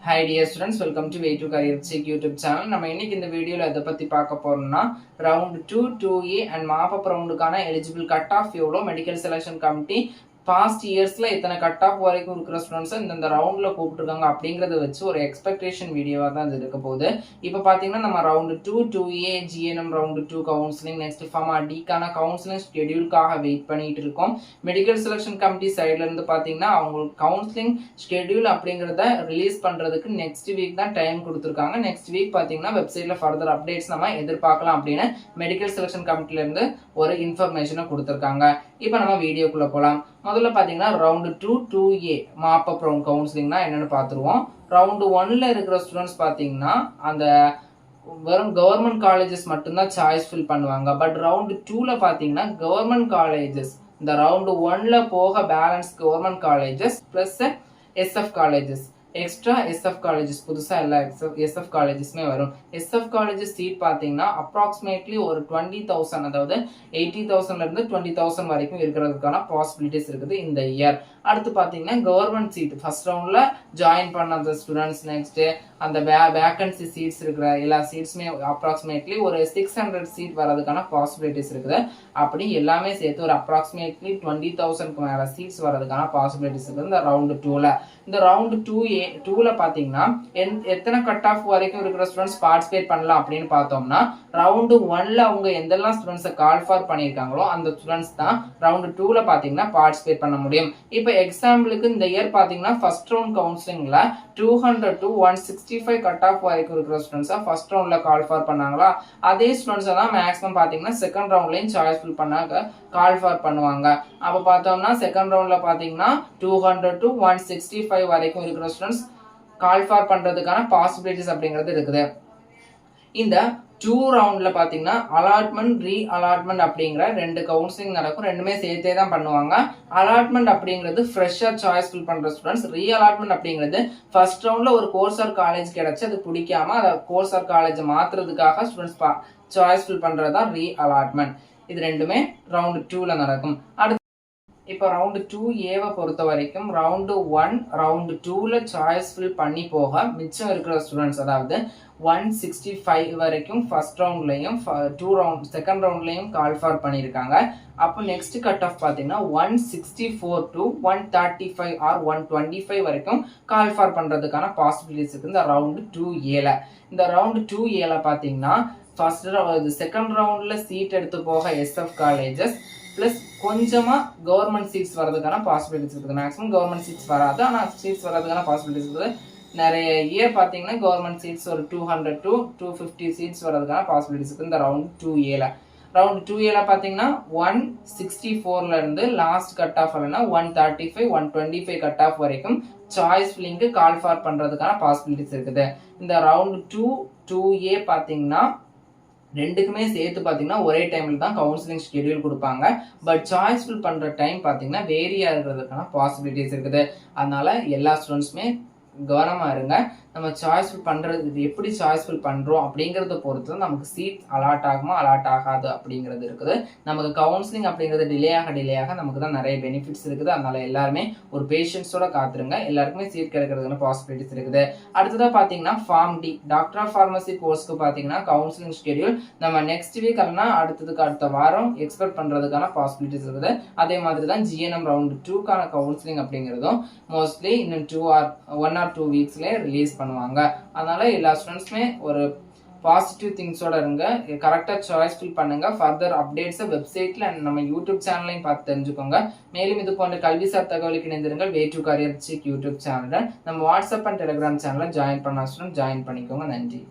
Hi dear students, welcome to Way to Career Check YouTube channel. நம்ம இன்னைக்கு இந்த வீடியோல எதை பத்தி பார்க்க போறோம்னா round 2, 2A and mop-up round-க்கான eligible cut-off எவ்வளோ medical selection committee past yearsல இத்தனை கட் ஆஃப் வரைக்கும் இருக்கிற ஸ்டூடண்ட்ஸ் இந்த ரவுண்ட்ல கூப்பிட்டுருக்காங்க அப்படிங்கறத வச்சு ஒரு எக்ஸ்பெக்டேஷன் வீடியோவா தான் இது இருக்க போகுது. இப்போ பாத்தீங்கன்னா நம்ம round 2, 2A, GNM round 2 counselling next pharma டிக்கான கவுன்சிலிங் ஷெட்யூலுக்காக வெயிட் பண்ணிட்டு இருக்கோம். மெடிக்கல் செலக்ஷன் கமிட்டி சைட்ல இருந்து பாத்தீங்கன்னா அவங்களுக்கு கவுன்சிலிங் ஷெட்யூல் அப்படிங்கறத ரிலீஸ் பண்றதுக்கு நெக்ஸ்ட் வீக் தான் டைம் கொடுத்துருக்காங்க. நெக்ஸ்ட் வீக் பாத்தீங்கன்னா வெப்சைட்ல ஃபர்தர் அப்டேட்ஸ் நம்ம எதிர்பார்க்கலாம் அப்படின்னு மெடிக்கல் செலக்ஷன் கமிட்டில இருந்து ஒரு இன்ஃபர்மேஷனை கொடுத்துருக்காங்க. இப்போ நம்ம வீடியோக்குள்ள போலாம். முதல்ல பாத்தீங்கன்னா ரவுண்ட் 2, 2A மாப்-அப் ரவுண்ட் கவுன்சிலிங்னா என்னன்னு பாத்துருவோம். ரவுண்ட் 1ல இருக்கிற ஸ்டூடெண்ட்ஸ் பாத்தீங்கன்னா அந்த வெறும் கவர்மெண்ட் காலேஜஸ் மட்டும்தான் சாய்ஸ் ஃபில் பண்ணுவாங்க. பட் ரவுண்ட் 2ல பாத்தீங்கன்னா கவர்மெண்ட் காலேஜஸ் இந்த ரவுண்ட் 1ல போக balance government colleges plus SF colleges extra SF colleges புதுசா எல்லா SF காலேஜஸ்மே வரும். SF காலேஜஸ் சீட் பாத்தீங்கன்னா அப்ராக்சிமேட்லி ஒரு 20,000 அதாவது 80,000ல இருந்து 20,000 வரைக்கும் இருக்கிறதுக்கான பாசிபிலிட்டிஸ் இருக்குது இந்த இயர். அடுத்து பாத்தீங்கன்னா கவர்மெண்ட் சீட் ஃபர்ஸ்ட் ரவுண்ட்ல ஜாயின் பண்ண அந்த ஸ்டூடெண்ட்ஸ் நெக்ஸ்ட் அந்த வேகன்சி சீட்ஸ் இருக்கிற எல்லா சீட்ஸுமே அப்ராக்சிமேட்லி ஒரு 600 சீட் வரதுக்கான பாசிபிலிட்டிஸ் இருக்குது. அப்படி எல்லாமே சேர்த்து ஒரு அப்ராக்சிமேட்லி 20,000க்கு மேல சீட்ஸ் வரதுக்கான பாசிபிலிட்டிஸ் இருக்குது இந்த ரவுண்ட் 2ல. இந்த ரவுண்ட் 2ல பாத்தீங்கன்னா எத்தனை கட் ஆஃப் வரைக்கும் இருக்கிற ஸ்டூடெண்ட்ஸ் பார்ட்டிசிபேட் பண்ணலாம் அப்படின்னு பார்த்தோம்னா ரவுண்ட் 1ல அவங்க எந்தெல்லாம் ஸ்டூடெண்ட்ஸை கால் ஃபார் பண்ணியிருக்காங்களோ அந்த ஸ்டூடெண்ட்ஸ் தான் ரவுண்ட் 2ல பாத்தீங்கன்னா பார்ட்டிசிபேட் பண்ண முடியும். இப்போ எக்ஸாம்பிளுக்கு இந்த இயர் பாத்தீங்கன்னா ஃபர்ஸ்ட் ரவுண்ட் கவுன்சிலிங்ல 200 to 165 கட் ஆஃப் வரைக்கும் இருக்கிற ஸ்டூடெண்ட்ஸா ஃபர்ஸ்ட் ரவுண்ட்ல கால் ஃபார் பண்ணாங்களா அதே ஸ்டூடெண்ட்ஸ் தான் மேக்ஸிமம் பாத்தீங்கன்னா செகண்ட் ரவுண்ட்லயும் சாய்ஸ் ஃபில் பண்ணாங்க கால் ஃபார் பண்ணுவாங்க. அப்ப பார்த்தோம்னா செகண்ட் ரவுண்ட்ல பாத்தீங்கன்னா 200 to 165 வரைக்கும் இருக்கிற ஸ்டூடெண்ட்ஸ் கால் ஃபார் பண்றதுக்கான பாசிபிலிட்டிஸ் அப்படிங்கிறது இருக்குது. இந்த 2 ரவுண்ட்ல பாத்தீங்கன்னா அலாட்மெண்ட் ரீ அலாட்மெண்ட் அப்படிங்கிற ரெண்டு கவுன்சிலிங் நடக்கும். ரெண்டுமே சேர்த்தே தான் பண்ணுவாங்க. அலாட்மெண்ட் அப்படிங்கிறது ஃப்ரெஷர் சாய்ஸ் ஃபில் பண்ற ஸ்டூடெண்ட்ஸ். ரீ அலாட்மெண்ட் அப்படிங்கிறது ஃபர்ஸ்ட் ரவுண்ட்ல ஒரு கோர்ஸ் ஆர் காலேஜ் கிடைச்சு அது பிடிக்காம அதை கோர்ஸ் ஆர் காலேஜ் மாத்துறதுக்காக ஸ்டூடெண்ட்ஸ் சாய்ஸ் ஃபில் பண்றதுதான் ரீ அலாட்மெண்ட். இது ரெண்டுமே ரவுண்ட் 2ல நடக்கும். அடுத்து இப்போ ரவுண்ட் 2A பொறுத்த வரைக்கும் ரவுண்ட் 1 ரவுண்ட் 2ல சாய்ஸ் ஃபில் பண்ணி போக மிச்சம் இருக்கிற ஸ்டூடெண்ட்ஸ் அதாவது 165 வரைக்கும் ஃபர்ஸ்ட் ரவுண்ட்லயும் செகண்ட் ரவுண்ட்லயும் கால் ஃபார் பண்ணியிருக்காங்க. அப்போ நெக்ஸ்ட் கட் ஆஃப் பாத்தீங்கன்னா 164 to 135 ஆர் 125 வரைக்கும் கால் ஃபார் பண்றதுக்கான பாசிபிலிட்டிஸ் இருக்கு இந்த ரவுண்ட் 2A. இந்த ரவுண்ட் 2A பாத்தீங்கன்னா செகண்ட் ரவுண்ட்ல சீட் எடுத்து போக SF காலேஜஸ் பிளஸ் கொஞ்சமா கவர்மெண்ட் சீட்ஸ் வரதுக்கான பாசிபிலிட்டிஸ் இருக்குது. மேக்ஸிமம் கவர்மெண்ட் சீட்ஸ் வராது, ஆனா சீட்ஸ் வரதுக்கான பாசிபிலிட்டிஸ் இருக்குது. நிறைய இயர் பாத்தீங்கன்னா கவர்மெண்ட் சீட்ஸ் ஒரு 200 to 250 சீட்ஸ் வரதுக்கான பாசிபிலிட்டிஸ் இருக்குது இந்த ரவுண்ட் 2A. ரவுண்ட் 2A பாத்தீங்கன்னா 164ல இருந்து லாஸ்ட் கட் ஆஃப் இல்லைன்னா 135 125 கட் ஆஃப் வரைக்கும் சாய்ஸ் ஃபில்லிங்க்கு கால் ஃபார் பண்றதுக்கான பாசிபிலிட்டிஸ் இருக்குது. இந்த ரவுண்ட் 2A பாத்தீங்கன்னா ரெண்டுக்குமே சேர்த்து பாத்தீங்கன்னா ஒரே டைம்ல தான் கவுன்சிலிங் ஷெட்யூல் கொடுப்பாங்க. பட் சாய்ஸ் ஃபில் பண்ற டைம் பாத்தீங்கன்னா வேரியா இருக்கிறதுக்கான பாசிபிலிட்டிஸ் இருக்குது. அதனால எல்லா ஸ்டூடெண்ட்ஸுமே கவனமா இருங்க. நம்ம சாய்ஸ் ஃபில் பண்றது எப்படி சாய்ஸ் ஃபில் பண்றோம் அப்படிங்கறத பொறுத்து நமக்கு சீட் அலாட் ஆகுமா அலாட் ஆகாது அப்படிங்கிறது இருக்குது. நமக்கு கவுன்சிலிங் அப்படிங்கிறது டிலே ஆக நமக்கு தான் நிறைய பெனிஃபிட்ஸ் இருக்குது. அதனால எல்லாருமே ஒரு பேஷன்ஸோட காத்துருங்க. எல்லாருக்குமே சீட் கிடைக்கிறதுக்கான பாசிபிலிட்டிஸ் இருக்குது. அடுத்ததா பாத்தீங்கன்னா pharm D doctor of pharmacy கோர்ஸ்க்கு பாத்தீங்கன்னா கவுன்சிலிங் ஷெட்யூல் நம்ம நெக்ஸ்ட் வீக் அல்லனா அடுத்த வாரம் எக்ஸ்பெக்ட் பண்றதுக்கான பாசிபிலிட்டிஸ் இருக்குது. அதே மாதிரி தான் GNM ரவுண்ட் 2க்கான கவுன்சிலிங் அப்படிங்கிறதும் மோஸ்ட்லி இன்னும் 1 or 2 வீக்ஸ்ல ரிலீஸ் பண்ணுவாங்க. அதனால எல்லா ஸ்டூடெண்ட்ஸுமே ஒரு பாசிட்டிவ் திங்ஸோட இருங்க. கரெக்டா சாய்ஸ் ஃபில் பண்ணுங்க. ஃபர்தர் அப்டேட்ஸை வெப்சைட்ல நம்ம யூடியூப் சேனலையும் பார்த்து தெரிஞ்சுக்கோங்க. மேலும் இது போன்ற கல்விசார் தகவலுக்கு இணைந்திருங்கள். Way to career check YouTube சேனலை நம்ம வாட்ஸ்அப் அண்ட் டெலிகிராம் சேனலை ஜாயின் பண்ண ஸ்டூடெண்ட் ஜாயின் பண்ணிக்கோங்க. நன்றி.